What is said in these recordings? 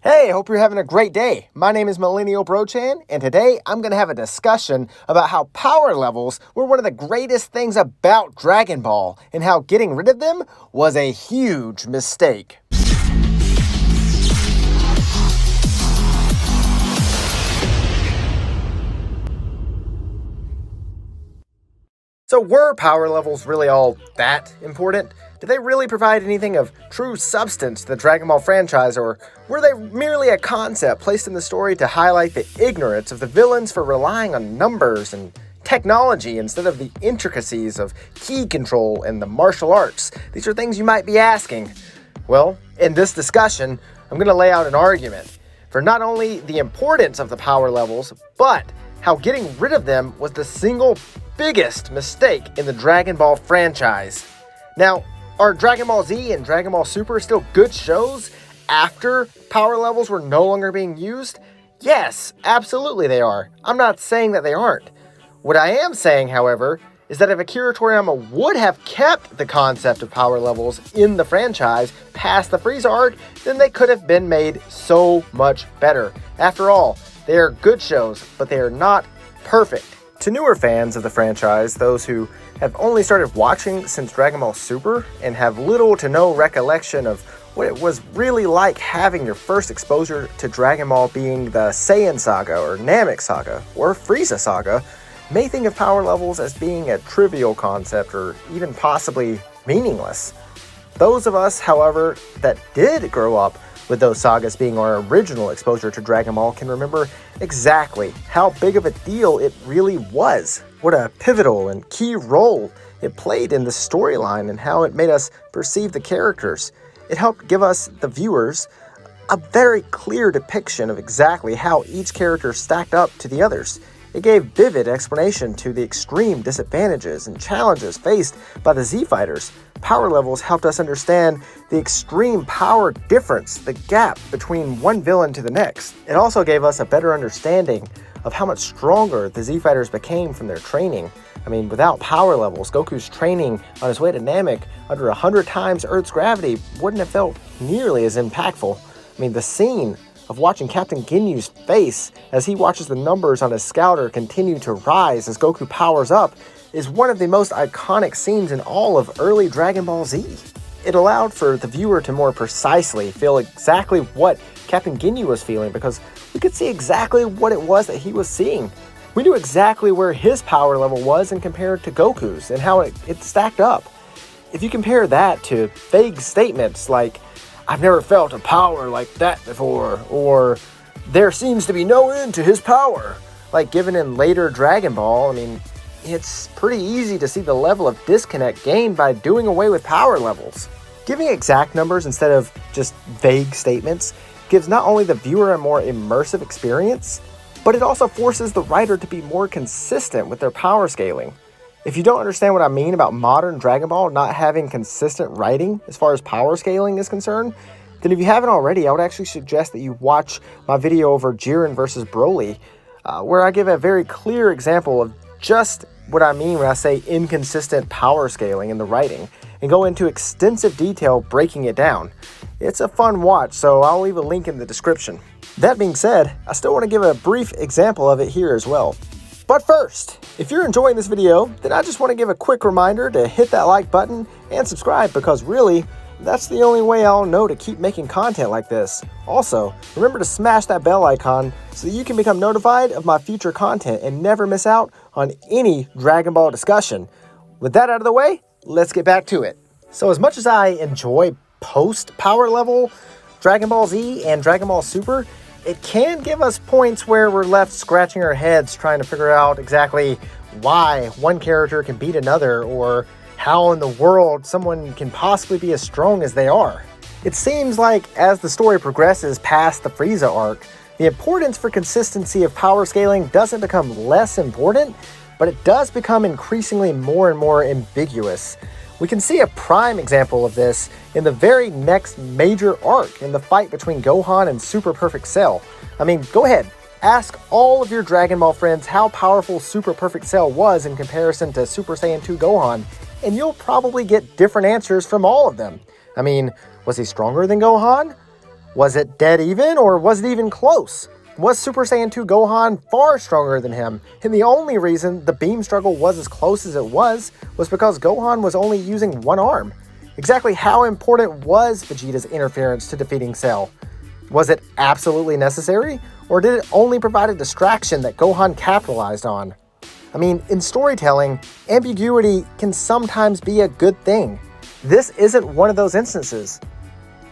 Hey, hope you're having a great day. My name is Millennial Brochan, and today I'm going to have a discussion about how power levels were one of the greatest things about Dragon Ball, and how getting rid of them was a huge mistake. So were power levels really all that important? Did they really provide anything of true substance to the Dragon Ball franchise, or were they merely a concept placed in the story to highlight the ignorance of the villains for relying on numbers and technology instead of the intricacies of ki control and the martial arts? These are things you might be asking. Well, in this discussion, I'm going to lay out an argument for not only the importance of the power levels, but how getting rid of them was the single biggest mistake in the Dragon Ball franchise. Now, are Dragon Ball Z and Dragon Ball Super still good shows after power levels were no longer being used? Yes, absolutely they are. I'm not saying that they aren't. What I am saying, however, is that if Akira Toriyama would have kept the concept of power levels in the franchise past the Frieza arc, then they could have been made so much better. After all, they are good shows, but they are not perfect. To newer fans of the franchise, those who have only started watching since Dragon Ball Super and have little to no recollection of what it was really like having your first exposure to Dragon Ball being the Saiyan Saga or Namek Saga or Frieza Saga, may think of power levels as being a trivial concept or even possibly meaningless. Those of us, however, that did grow up with those sagas being our original exposure to Dragon Ball can remember exactly how big of a deal it really was. What a pivotal and key role it played in the storyline and how it made us perceive the characters. It helped give us, the viewers, a very clear depiction of exactly how each character stacked up to the others. It gave vivid explanation to the extreme disadvantages and challenges faced by the Z-Fighters. Power levels helped us understand the extreme power difference, the gap between one villain to the next. It also gave us a better understanding of how much stronger the Z-Fighters became from their training. I mean, without power levels, Goku's training on his way to Namek under 100 times Earth's gravity wouldn't have felt nearly as impactful. I mean, the scene of watching Captain Ginyu's face as he watches the numbers on his scouter continue to rise as Goku powers up is one of the most iconic scenes in all of early Dragon Ball Z. It allowed for the viewer to more precisely feel exactly what Captain Ginyu was feeling because we could see exactly what it was that he was seeing. We knew exactly where his power level was and compared to Goku's and how it stacked up. If you compare that to vague statements like, "I've never felt a power like that before," or "there seems to be no end to his power," like given in later Dragon Ball, I mean, it's pretty easy to see the level of disconnect gained by doing away with power levels. Giving exact numbers instead of just vague statements gives not only the viewer a more immersive experience, but it also forces the writer to be more consistent with their power scaling. If you don't understand what I mean about modern Dragon Ball not having consistent writing as far as power scaling is concerned, then if you haven't already, I would actually suggest that you watch my video over Jiren versus Broly, where I give a very clear example of just what I mean when I say inconsistent power scaling in the writing, and go into extensive detail breaking it down. It's a fun watch, so I'll leave a link in the description. That being said, I still want to give a brief example of it here as well. But first, if you're enjoying this video, then I just want to give a quick reminder to hit that like button and subscribe, because really, that's the only way I'll know to keep making content like this. Also, remember to smash that bell icon so that you can become notified of my future content and never miss out on any Dragon Ball discussion. With that out of the way, let's get back to it. So as much as I enjoy post-power level Dragon Ball Z and Dragon Ball Super, it can give us points where we're left scratching our heads trying to figure out exactly why one character can beat another, or how in the world someone can possibly be as strong as they are. It seems like as the story progresses past the Frieza arc, the importance for consistency of power scaling doesn't become less important, but it does become increasingly more and more ambiguous. We can see a prime example of this in the very next major arc in the fight between Gohan and Super Perfect Cell. I mean, go ahead, ask all of your Dragon Ball friends how powerful Super Perfect Cell was in comparison to Super Saiyan 2 Gohan, and you'll probably get different answers from all of them. I mean, was he stronger than Gohan? Was it dead even, or was it even close? Was Super Saiyan 2 Gohan far stronger than him? And the only reason the beam struggle was as close as it was because Gohan was only using one arm. Exactly how important was Vegeta's interference to defeating Cell? Was it absolutely necessary, or did it only provide a distraction that Gohan capitalized on? I mean, in storytelling, ambiguity can sometimes be a good thing. This isn't one of those instances.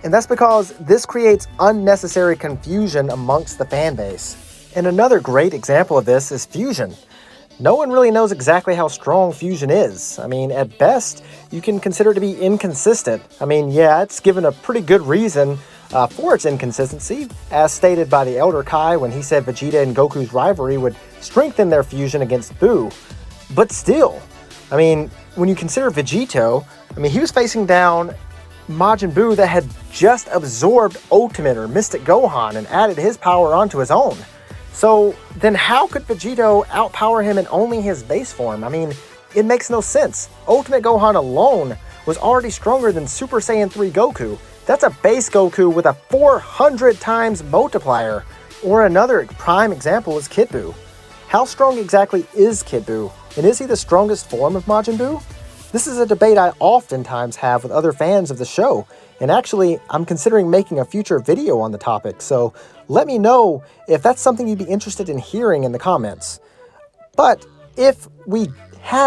And that's because this creates unnecessary confusion amongst the fan base. And another great example of this is Fusion. No one really knows exactly how strong Fusion is. I mean, at best, you can consider it to be inconsistent. I mean, yeah, it's given a pretty good reason for its inconsistency, as stated by the Elder Kai when he said Vegeta and Goku's rivalry would strengthen their fusion against Buu. But still, I mean, when you consider Vegito, I mean, he was facing down Majin Buu that had just absorbed Ultimate or Mystic Gohan and added his power onto his own. So then how could Vegito outpower him in only his base form? I mean, it makes no sense. Ultimate Gohan alone was already stronger than Super Saiyan 3 Goku. That's a base Goku with a 400 times multiplier. Or another prime example is Kid Buu. How strong exactly is Kid Buu? And is he the strongest form of Majin Buu? This is a debate I oftentimes have with other fans of the show, and actually, I'm considering making a future video on the topic, so let me know if that's something you'd be interested in hearing in the comments. But if we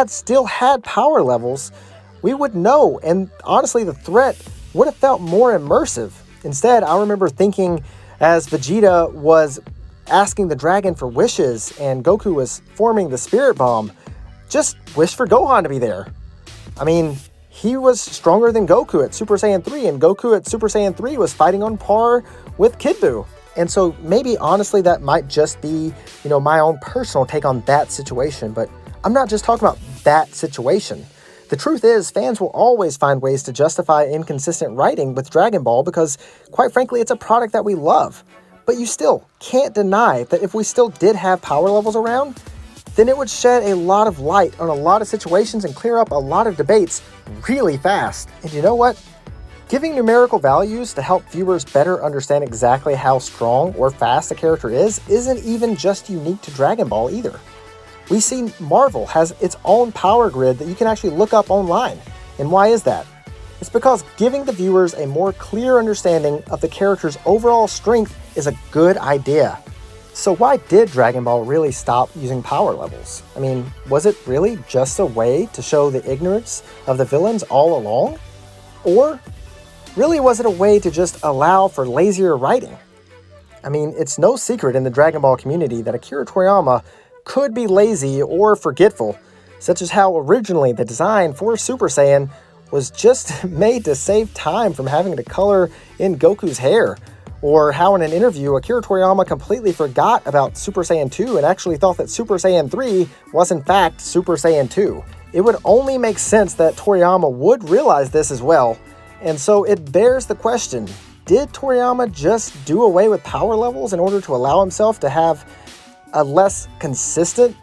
still had power levels, we would know, and honestly, the threat would have felt more immersive. Instead, I remember thinking as Vegeta was asking the dragon for wishes and Goku was forming the Spirit Bomb, just wish for Gohan to be there. I mean, he was stronger than Goku at Super Saiyan 3, and Goku at Super Saiyan 3 was fighting on par with Kid Buu. And so maybe, honestly, that might just be, my own personal take on that situation, but I'm not just talking about that situation. The truth is, fans will always find ways to justify inconsistent writing with Dragon Ball because, quite frankly, it's a product that we love. But you still can't deny that if we still did have power levels around, then it would shed a lot of light on a lot of situations and clear up a lot of debates really fast. And you know what? Giving numerical values to help viewers better understand exactly how strong or fast a character isn't even just unique to Dragon Ball either. We see Marvel has its own power grid that you can actually look up online. And why is that? It's because giving the viewers a more clear understanding of the character's overall strength is a good idea. So why did Dragon Ball really stop using power levels? I mean, was it really just a way to show the ignorance of the villains all along? Or really was it a way to just allow for lazier writing? I mean, it's no secret in the Dragon Ball community that Akira Toriyama could be lazy or forgetful, such as how originally the design for Super Saiyan was just made to save time from having to color in Goku's hair. Or how in an interview, Akira Toriyama completely forgot about Super Saiyan 2 and actually thought that Super Saiyan 3 was in fact Super Saiyan 2. It would only make sense that Toriyama would realize this as well, and so it bears the question, did Toriyama just do away with power levels in order to allow himself to have a less consistent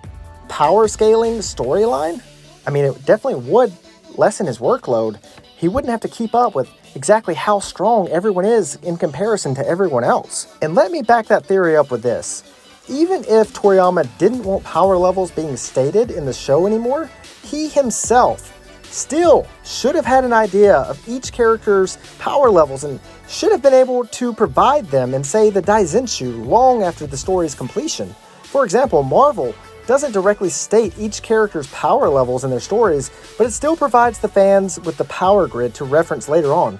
power scaling storyline? I mean, it definitely would lessen his workload. He wouldn't have to keep up with exactly how strong everyone is in comparison to everyone else. And let me back that theory up with this. Even if Toriyama didn't want power levels being stated in the show anymore, he himself still should have had an idea of each character's power levels and should have been able to provide them in, say, the Daizenshu long after the story's completion. For example, Marvel doesn't directly state each character's power levels in their stories, but it still provides the fans with the power grid to reference later on.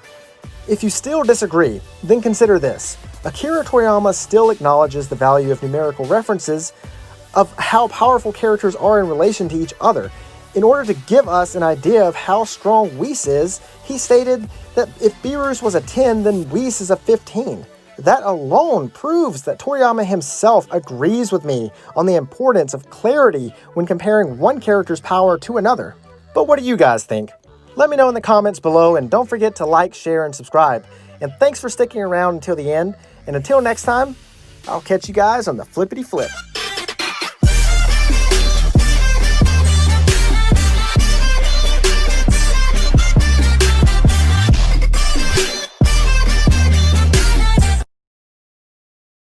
If you still disagree, then consider this. Akira Toriyama still acknowledges the value of numerical references of how powerful characters are in relation to each other. In order to give us an idea of how strong Whis is, he stated that if Beerus was a 10, then Whis is a 15. That alone proves that Toriyama himself agrees with me on the importance of clarity when comparing one character's power to another. But what do you guys think? Let me know in the comments below, and don't forget to like, share, and subscribe. And thanks for sticking around until the end, and until next time, I'll catch you guys on the flippity flip.